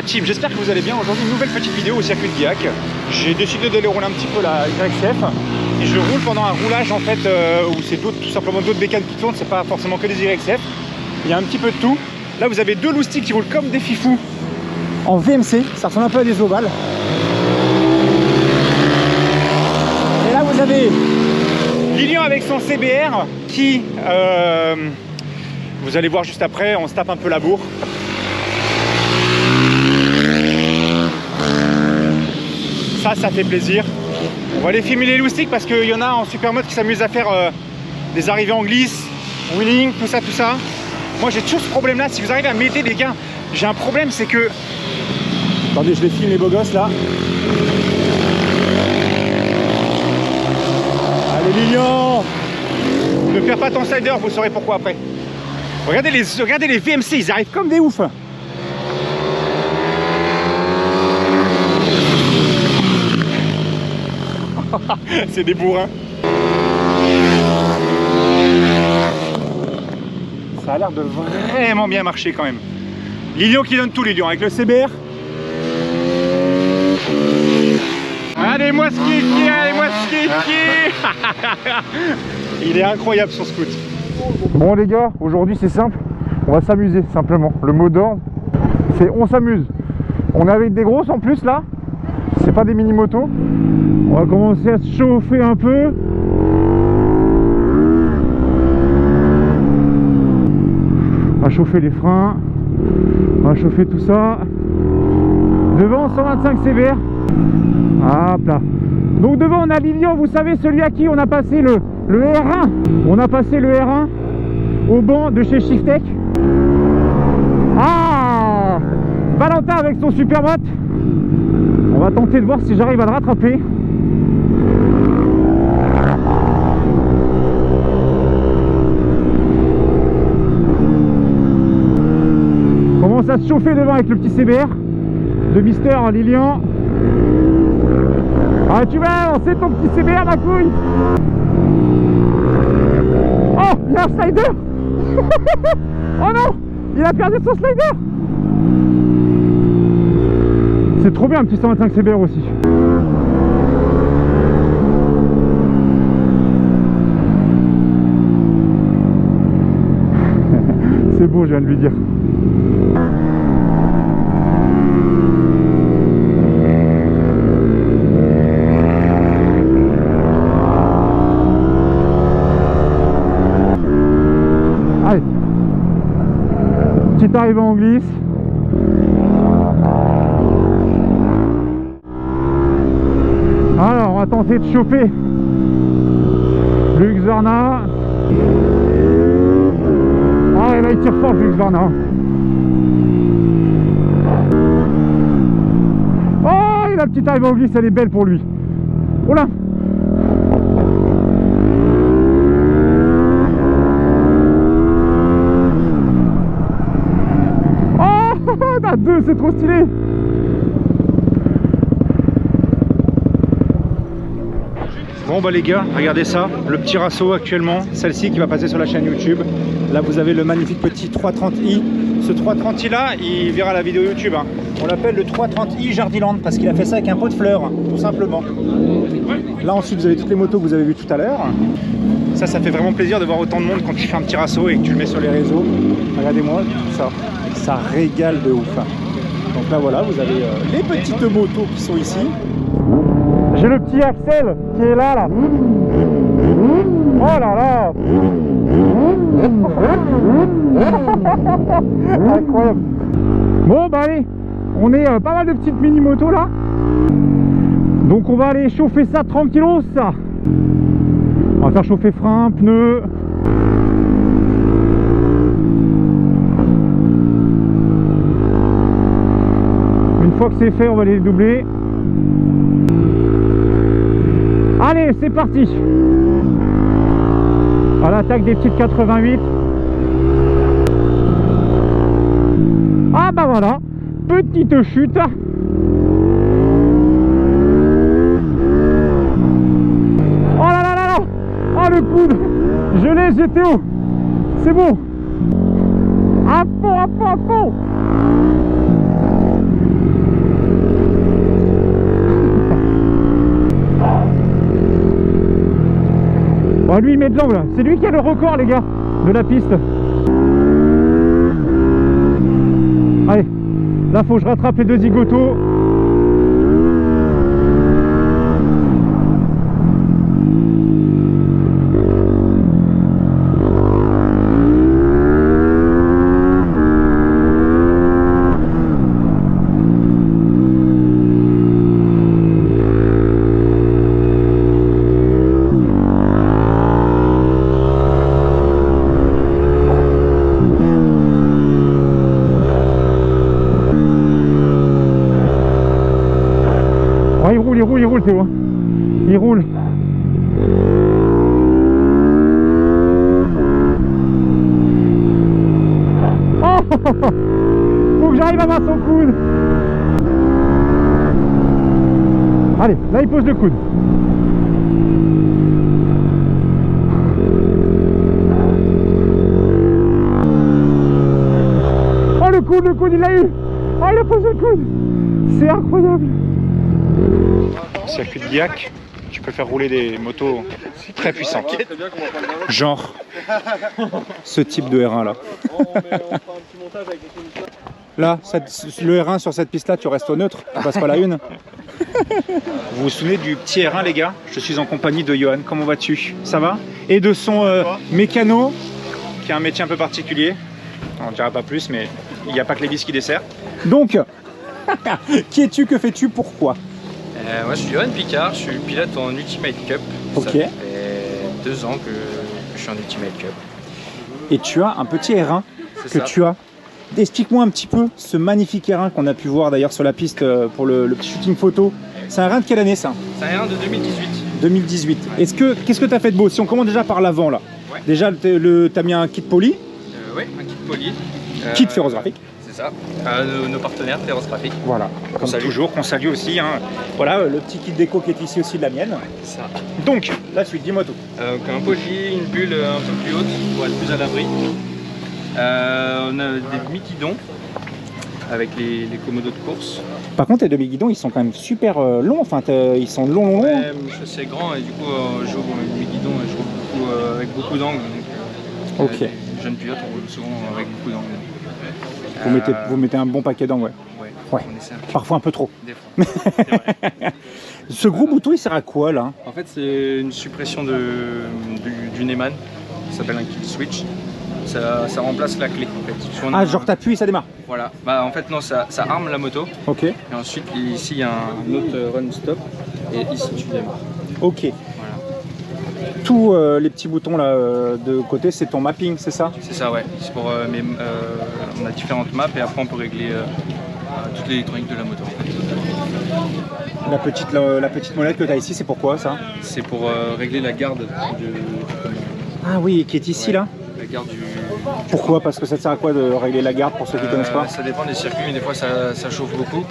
team, j'espère que vous allez bien. Aujourd'hui une nouvelle petite vidéo au circuit de Biac. J'ai décidé d'aller rouler un petit peu la YCF et je roule pendant un roulage en fait où c'est tout simplement d'autres bécanes qui tournent, c'est pas forcément que des YCF. Il y a un petit peu de tout. Là vous avez deux loustiques qui roulent comme des fifous en VMC, ça ressemble un peu à des ovales. Et là vous avez Lilian avec son CBR qui, vous allez voir juste après, on se tape un peu la bourre. Ça fait plaisir. On va aller filmer les loustiques parce qu'il y en a en supermode qui s'amusent à faire des arrivées en glisse, wheeling, tout ça. Moi j'ai toujours ce problème là, si vous arrivez à m'aider les gars, j'ai un problème, c'est que... Attendez, je les filme les beaux gosses là. Allez Lilian, ne perds pas ton slider, vous saurez pourquoi après. Regardez les VMC, ils arrivent comme des oufs. C'est des bourrins. Ça a l'air de vraiment bien marcher quand même. Lilian qui donne tout, Lilian avec le CBR. Allez-moi ce kiki, allez-moi ce kiki. Il est incroyable son scoot. Bon les gars, aujourd'hui c'est simple. On va s'amuser simplement. Le mot d'ordre, c'est on s'amuse. On est avec des grosses en plus là. C'est pas des mini-motos. On va commencer à se chauffer un peu. On va chauffer les freins. On va chauffer tout ça. Devant 125 CBR. Hop là. Donc devant on a Lilian, vous savez, celui à qui on a passé le R1. On a passé le R1 au banc de chez Shiftech. Ah, Valentin avec son Supermoto. On va tenter de voir si j'arrive à le rattraper. On commence à se chauffer devant avec le petit CBR de Mister Lilian. Ah, tu vas lancer ton petit CBR, ma couille. Oh, il y a un slider. Oh non, il a perdu son slider. C'est trop bien un petit 125 CBR aussi. C'est beau, je viens de lui dire. Allez. Petite arrivée en glisse. Alors on va tenter de choper Lux Varna. Ah et là il tire fort Lux Varna. Oh, et la petite arrivée en glisse elle est belle pour lui. Oh là. Oh, à deux c'est trop stylé. Bon bah les gars, regardez ça, le petit Rasso actuellement, celle-ci qui va passer sur la chaîne YouTube. Là vous avez le magnifique petit 330i. Ce 330i là, il verra la vidéo YouTube. Hein. On l'appelle le 330i Jardiland parce qu'il a fait ça avec un pot de fleurs, tout simplement. Là ensuite vous avez toutes les motos que vous avez vues tout à l'heure. Ça fait vraiment plaisir de voir autant de monde quand tu fais un petit Rasso et que tu le mets sur les réseaux. Regardez-moi ça régale de ouf. Donc là voilà, vous avez les petites motos qui sont ici. J'ai le petit Axel qui est là. Oh là là. Incroyable. Bon bah allez, on est pas mal de petites mini motos là. Donc on va aller chauffer ça tranquillos ça. On va faire chauffer frein, pneus. Une fois que c'est fait, on va les doubler. Allez, c'est parti. À l'attaque des petites 88. Ah bah voilà, petite chute. Oh là là là là. Oh le coude. Je l'ai, GTO. C'est bon. À fond, à fond, à fond. Oh, lui il met de l'angle, c'est lui qui a le record les gars de la piste. Allez, là faut que je rattrape les deux zigotos. Il roule Théo, hein. Il roule. Oh, faut que j'arrive à avoir son coude. Allez, là il pose le coude. Oh le coude, il l'a eu. Oh il a posé le coude. C'est incroyable. Circuit de Biac, tu peux faire rouler des motos très puissantes. Genre ce type de R1 là. Là, le R1 sur cette piste là, tu restes au neutre, tu passes pas la une. Vous vous souvenez du petit R1 les gars? Je suis en compagnie de Johan, comment vas-tu? Ça va? Et de son mécano, qui a un métier un peu particulier. On ne dira pas plus, mais il n'y a pas que les vis qui desservent. Donc, qui es-tu, que fais-tu, pourquoi? Moi je suis Johan Picard, je suis pilote en Ultimate Cup. Ok. Ça fait 2 ans que je suis en Ultimate Cup. Et tu as un petit R1 que tu as. Explique-moi un petit peu ce magnifique R1 qu'on a pu voir d'ailleurs sur la piste pour le petit shooting photo. C'est un R1 de quelle année ça? C'est un R1 de 2018. 2018. Ouais. Qu'est-ce que tu as fait de beau? Si on commence déjà par l'avant là. Ouais. Déjà, tu as mis un kit poli. Oui, un kit poli. Kit ferrographique. C'est ça, nos partenaires Ferrographique. Voilà, comme toujours, qu'on salue aussi. Hein. Voilà, le petit kit déco qui est ici aussi de la mienne. Ça. Donc, la suite, dis-moi tout. Un poli, une bulle un peu plus haute pour être plus à l'abri. On a des demi-guidons avec les commodos de course. Par contre, les demi-guidons, ils sont quand même super longs. Enfin, ils sont longs. Ouais, je suis grand et du coup, j'ouvre mes demi-guidons et je roule beaucoup, avec beaucoup d'angles. Ok. Les jeunes pilotes, on roule souvent avec beaucoup d'angles. Vous mettez un bon paquet d'angles, ouais. Parfois un peu trop. Des fois. Ce gros bouton, il sert à quoi là? En fait, c'est une suppression du Neyman. Ça s'appelle un kill switch. Ça remplace la clé en fait. Genre t'appuies et ça démarre? Voilà. Bah en fait non, ça arme la moto. Ok. Et ensuite ici il y a un autre run stop et ici tu démarres. Ok. Voilà. Tous les petits boutons là de côté, c'est ton mapping, c'est ça? C'est ça, ouais. C'est pour on a différentes maps et après on peut régler toute l'électronique de la moto. En fait. La petite molette que tu as ici, c'est pourquoi ça? C'est pour régler la garde Ah oui, qui est ici là? La garde du... Pourquoi? Parce que ça sert à quoi de régler la garde pour ceux qui ne connaissent pas? Ça dépend des circuits, mais des fois ça chauffe beaucoup.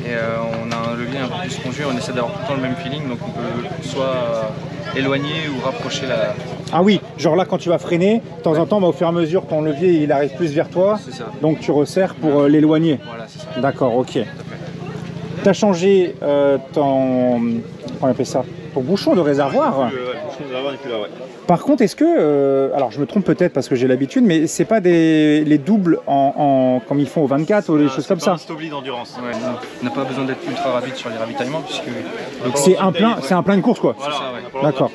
Et on a un levier un peu plus spongieux, on essaie d'avoir tout le temps le même feeling, donc on peut soit éloigner ou rapprocher la... Ah oui, genre là quand tu vas freiner, de temps en temps, au fur et à mesure, ton levier il arrive plus vers toi, donc tu resserres pour l'éloigner. Voilà, c'est ça. D'accord, ok. Tu as changé ton... Comment on appelle ça? Ton bouchon de réservoir. Le bouchon de réservoir n'est plus là, ouais. Par contre, est-ce que, alors je me trompe peut-être parce que j'ai l'habitude, mais c'est pas les doubles comme ils font au 24 ou des choses comme ça? C'est un Stobli d'endurance. Ouais, on n'a pas besoin d'être ultra rapide sur les ravitaillements puisque... C'est un plein de course quoi. Voilà, c'est ça, ouais. D'accord.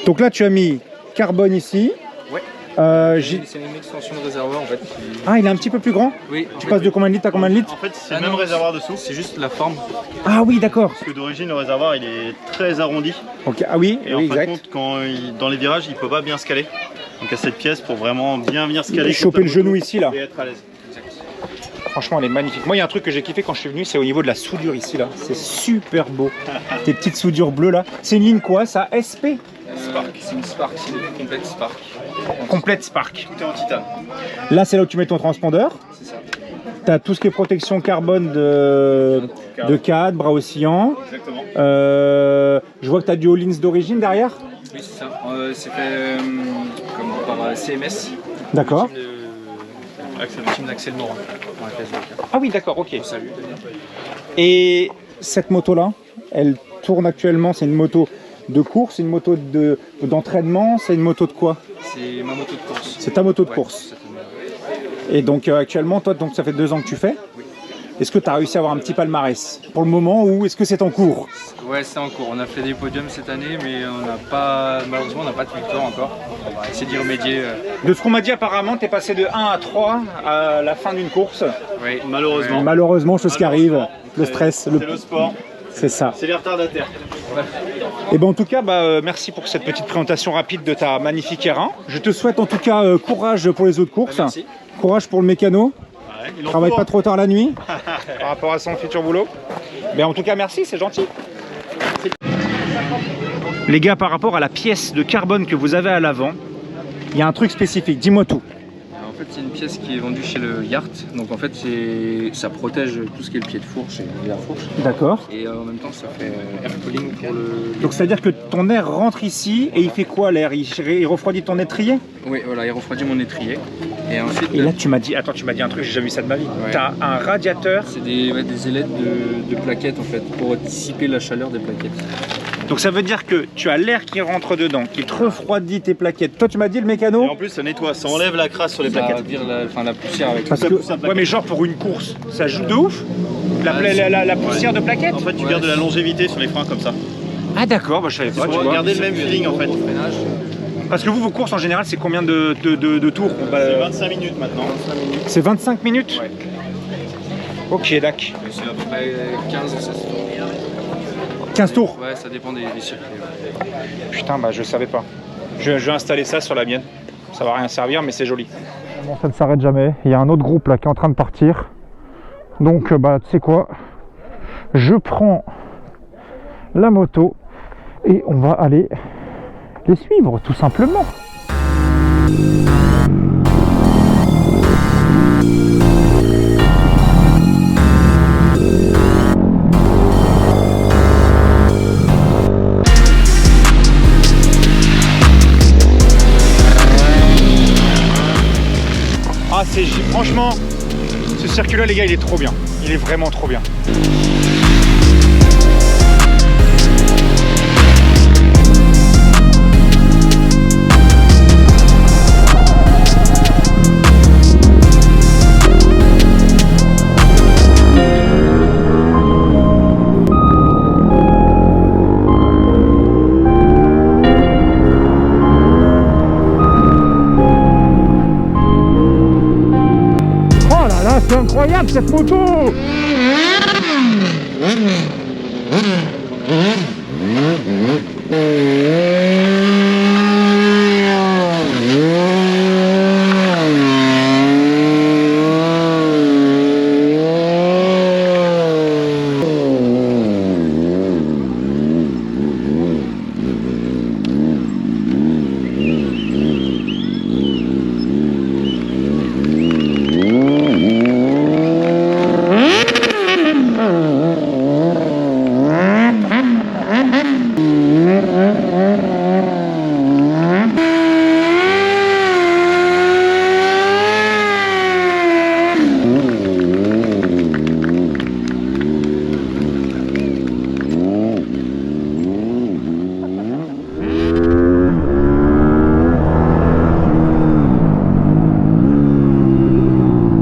Donc là tu as mis carbone ici. Ouais. C'est une extension de réservoir en fait. Ah, il est un petit peu plus grand? Oui. Tu passes de combien de litres à combien de litres? En fait, c'est le même réservoir dessous. C'est juste la forme. Ah oui, d'accord. Parce que d'origine, le réservoir, il est très arrondi. Ok. Ah oui, et oui, en fin exact. de compte, dans les virages, il peut pas bien se caler. Donc à cette pièce, pour vraiment bien venir se caler. Choper le genou ici, là. Et être à l'aise. Franchement, elle est magnifique. Moi, il y a un truc que j'ai kiffé quand je suis venu, c'est au niveau de la soudure ici, là. C'est super beau. Tes petites soudures bleues, là. C'est une ligne quoi, ça? SP? Spark. C'est une Spark, c'est une complète Spark. Complète Spark. Tout est en titane. Là, c'est là où tu mets ton transpondeur. C'est ça. Tu as tout ce qui est protection carbone de cadre, bras oscillants. Exactement. Je vois que tu as du Hollins d'origine derrière. Oui, c'est ça. C'est fait par CMS. D'accord. Le team d'Axel Morin. Ah oui, d'accord, ok. Salut. Et cette moto-là, elle tourne actuellement, c'est une moto de course, une moto d'entraînement, c'est une moto de quoi? C'est ma moto de course. C'est ta moto de Ouais, course. c'est une- Et donc actuellement, toi, donc, ça fait 2 ans que tu fais. Oui. Est-ce que tu as réussi à avoir un petit palmarès pour le moment ou est-ce que c'est en cours? Ouais, c'est en cours. On a fait des podiums cette année, mais on n'a pas, malheureusement, on n'a pas de victoire encore. On va essayer d'y remédier. De ce qu'on m'a dit apparemment, tu es passé de 1 à 3 à la fin d'une course. Oui. Malheureusement. Malheureusement, chose qui arrive, le stress, C'est le sport, c'est ça. c'est les retardataires. Et ben en tout cas, merci pour cette petite présentation rapide de ta magnifique R1. Je te souhaite en tout cas courage pour les autres courses. Merci. Courage pour le mécano. Ouais, il en Travaille faut, pas hein. trop tard la nuit par rapport à son futur boulot. Mais en tout cas, merci, c'est gentil. Les gars, par rapport à la pièce de carbone que vous avez à l'avant, il y a un truc spécifique. Dis-moi tout. En fait, c'est une pièce qui est vendue chez le Yart. Donc en fait, ça protège tout ce qui est le pied de fourche et la fourche. D'accord. Et en même temps, ça fait air cooling pour le. Donc c'est-à-dire que ton air rentre ici et il fait quoi l'air? Il refroidit ton étrier? Oui, voilà, il refroidit mon étrier. Et ensuite, Et là tu m'as dit, attends, tu m'as dit un truc, j'ai jamais vu ça de ma vie. Ouais. T'as un radiateur. c'est des ailettes de plaquettes en fait, pour dissiper la chaleur des plaquettes. Donc ça veut dire que tu as l'air qui rentre dedans, qui te refroidit tes plaquettes. Toi tu m'as dit le mécano? Et en plus, ça nettoie, ça enlève la crasse sur les Ça plaquettes. vire la poussière avec Parce ça que, pousse un plaquette. ouais mais genre pour une course, ça joue de ouf la, Ah, la poussière de plaquettes. En fait, tu Ouais. gardes de la longévité sur les freins comme ça. Ah d'accord, je savais pas. Pour Tu vois. garder le même feeling en fait. Au freinage, Parce que vous, vos courses en général, c'est combien de tours? C'est 25 minutes maintenant. 25 minutes. C'est 25 minutes? Ouais. Ok, d'accord. Et c'est à peu près 15 ou 16 tours. 15 tours? Ouais, ça dépend des circuits. Ouais. Putain, je savais pas. Je vais installer ça sur la mienne. Ça va rien servir, mais c'est joli. Bon, ça ne s'arrête jamais. Il y a un autre groupe là qui est en train de partir. Donc, tu sais quoi? Je prends la moto et on va aller les suivre, tout simplement. Ah, franchement, ce circuit-là, les gars, il est trop bien. Il est vraiment trop bien. Oh là là, c'est incroyable cette moto!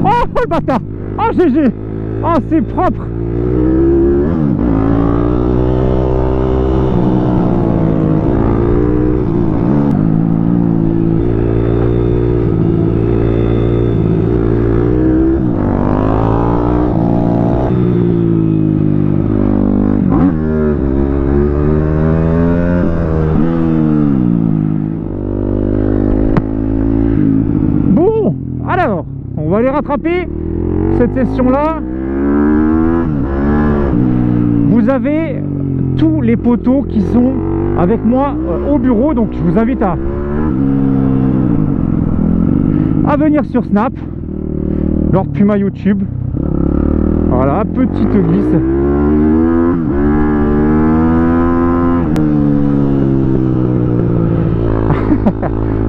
Oh le bâtard! Oh GG! Oh c'est propre! Bon, alors, on va aller rattraper cette session-là. Vous avez tous les poteaux qui sont avec moi au bureau, donc je vous invite à venir sur Snap, Lord Puma YouTube. Voilà, petite glisse.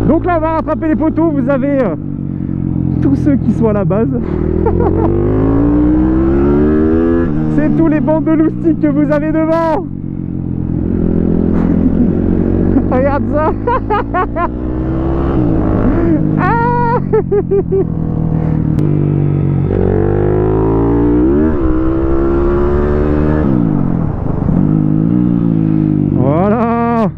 Donc là on va rattraper les poteaux, vous avez tous ceux qui sont à la base. C'est tous les bandes de loustiques que vous avez devant. Regarde ça. Ah. Voilà.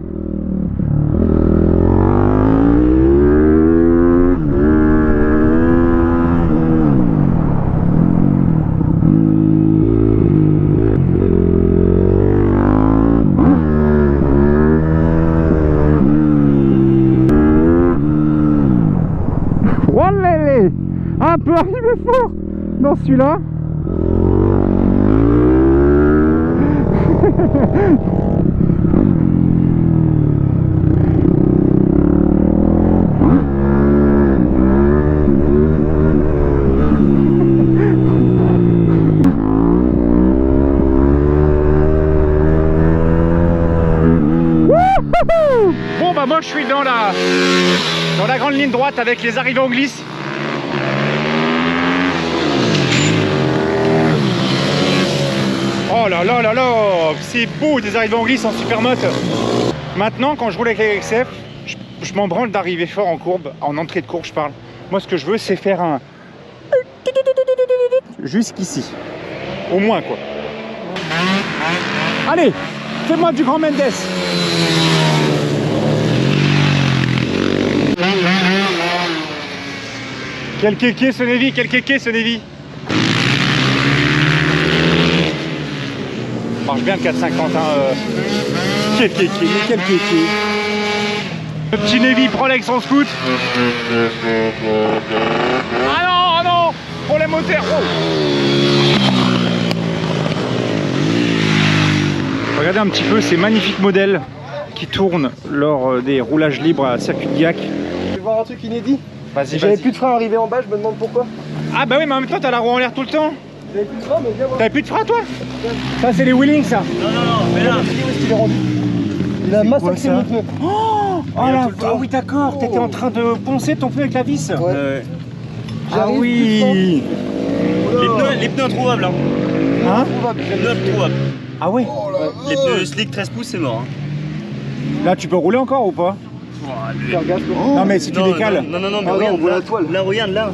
Wallélé, un peu arrivé fort dans celui-là. Bon bah moi je suis dans la grande ligne droite avec les arrivées en glisse. Oh là là là là, c'est beau des arrivées en glisse en supermoto. Maintenant quand je roule avec les XF, je m'en branle d'arriver fort en courbe, en entrée de courbe je parle. Moi ce que je veux c'est faire un jusqu'ici, au moins quoi. Allez, fais-moi du grand Mendes. Quel kéké ce Navy, quel kéké ce Navy. Marche bien le 450 hein, Quel kéké, quel kéké. Le petit Navy Prolex en scoot. Ah non, ah non, problème moteur. Oh. Regardez un petit peu ces magnifiques modèles qui tournent lors des roulages libres à circuit de Gaillac. Je vais voir un truc inédit. Vas-y, j'avais plus de frein arrivé en bas, je me demande pourquoi. Ah bah oui, mais en même temps t'as la roue en l'air tout le temps. J'avais plus de frein, mais viens voir. T'avais plus de frein toi? Ça c'est les wheelings ça. Non, mais là. Où est-ce qu'il est rendu? Il a massacré mon pneu. Oh, la... Ah oui d'accord, t'étais en train de poncer ton pneu avec la vis. Ouais. Ah oui. Les pneus introuvables hein. Hein? Les pneus introuvables. Ah oui. Les pneus slick 13 pouces c'est mort hein. Là tu peux rouler encore ou pas? Faire gaffe. Non mais si tu décales. Non, mais Ah, regarde, on voit là, la toile. Là, regarde, là.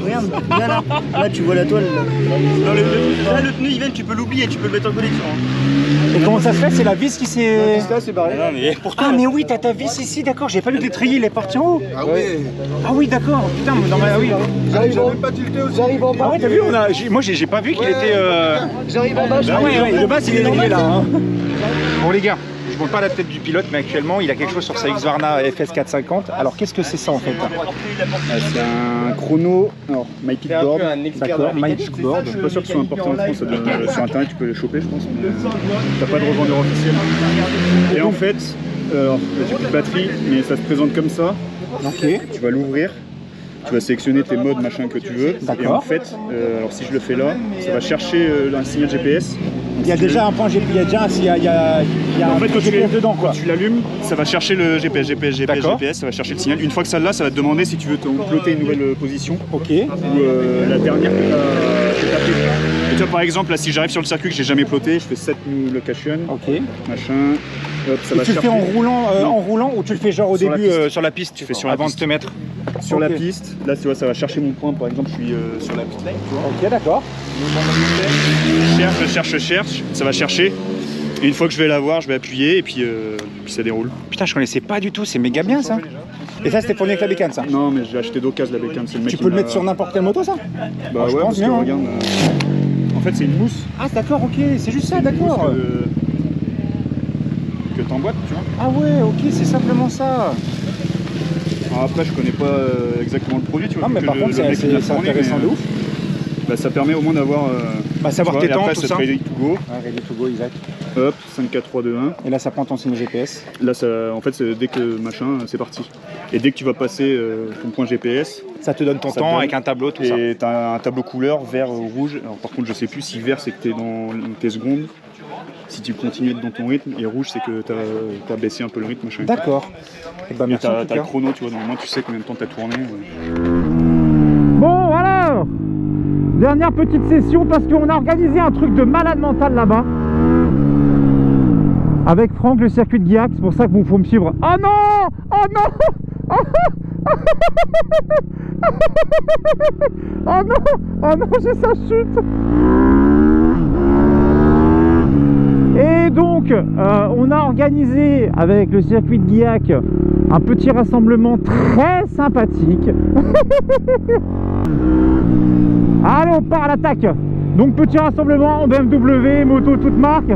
Là, tu vois la toile. Là, le pneu, il vient, tu peux l'oublier, tu peux le mettre en collection. Hein. Et comment ça se fait? C'est la vis qui s'est... Là, c'est barré. Non, mais pourtant. Ah mais oui, t'as ta vis ici, d'accord, j'ai pas vu que l'étrier il est parti en haut. Ah ouais. Ah oui d'accord, putain, dans ma... oui. J'arrive en bas. J'arrive en bas. Ah ouais t'as vu, moi j'ai pas vu qu'il était... J'arrive en bas. Ah ouais, de base il est réglé là hein. Bon les gars, je montre pas la tête du pilote mais actuellement il a quelque chose sur sa Husqvarna FS 450. Alors qu'est-ce que c'est ça en fait? C'est un chrono, alors My Kickboard, D'accord, My Kickboard. je suis pas sûr que ce soit importé en France, sur internet tu peux les choper je pense, mais t'as pas de revendeur officiel. Et en fait, alors, j'ai plus de batterie, mais ça se présente comme ça, Ok. tu vas l'ouvrir, tu vas sélectionner tes modes machin que tu veux, et D'accord. en fait, alors si je le fais là, ça va chercher un signal GPS. Il y a déjà un point GPS, il y a déjà il y a En un fait, point GPS dedans quoi. Quand tu l'allumes, ça va chercher le GPS, D'accord. ça va chercher le signal. Une fois que ça l'a, ça va te demander si tu veux plotter une nouvelle position. Ok. Ou la dernière que tu as prise. Et tu vois, par exemple, là, si j'arrive sur le circuit que j'ai jamais ploté, je fais set new location, Ok. machin, hop, ça Et va tu le fais chercher. en roulant ou tu le fais genre au Sur la début piste. sur la piste? Tu fais sur la avant piste. de te mettre Sur la Ok. piste, là, tu vois, ça va chercher mon point, par exemple, je suis sur la piste, tu vois. Ok, d'accord. Je cherche, ça va chercher. Et une fois que je vais l'avoir, je vais appuyer et puis ça déroule. Putain, je connaissais pas du tout, c'est méga bien ça. Et ça c'était fourni avec la bécane ça. Non, mais j'ai acheté d'occasion la bécane, c'est le mec Tu qui peux le m'a- mettre sur n'importe quelle moto ça? Bah je ouais, pense parce que bien, hein. regarde, en fait, c'est une mousse. Ah d'accord, ok, c'est juste ça, d'accord. Que t'emboîtes, tu vois. Ah ouais, ok, c'est simplement ça. Alors après, je connais pas exactement le produit, tu vois. Non mais vu par que contre le mec c'est me l'a fourni, intéressant mais, de ouf. Bah, ça permet au moins d'avoir. Bah savoir tu vois, tes et temps, après, tout ça ça. te ready to go. Ah, ready to go, Isaac. Hop, 5, 4, 3, 2, 1. Et là ça prend ton signe GPS. Là, ça, en fait, dès que machin, c'est parti. Et dès que tu vas passer ton point GPS, Ça te donne ton Ça temps donne. avec un tableau, tout ça. et t'as un tableau couleur vert ou rouge. Alors, par contre, je sais plus si vert c'est que t'es dans tes secondes, si tu continues d'être dans ton rythme, et rouge c'est que t'as baissé un peu le rythme, machin. D'accord. Et bah Et merci en t'as tout le cas. chrono, tu vois, normalement tu sais combien de temps t'as tourné. Bon alors, dernière petite session parce qu'on a organisé un truc de malade mental là-bas. avec Franck, le circuit de Guillac. C'est pour ça que vous faut me suivre. Oh non! Oh non! Oh non! Oh non, j'ai sa chute! Et donc, on a organisé avec le circuit de Guillac un petit rassemblement très sympathique. Allez, on part à l'attaque. Donc petit rassemblement en BMW, moto toute marque.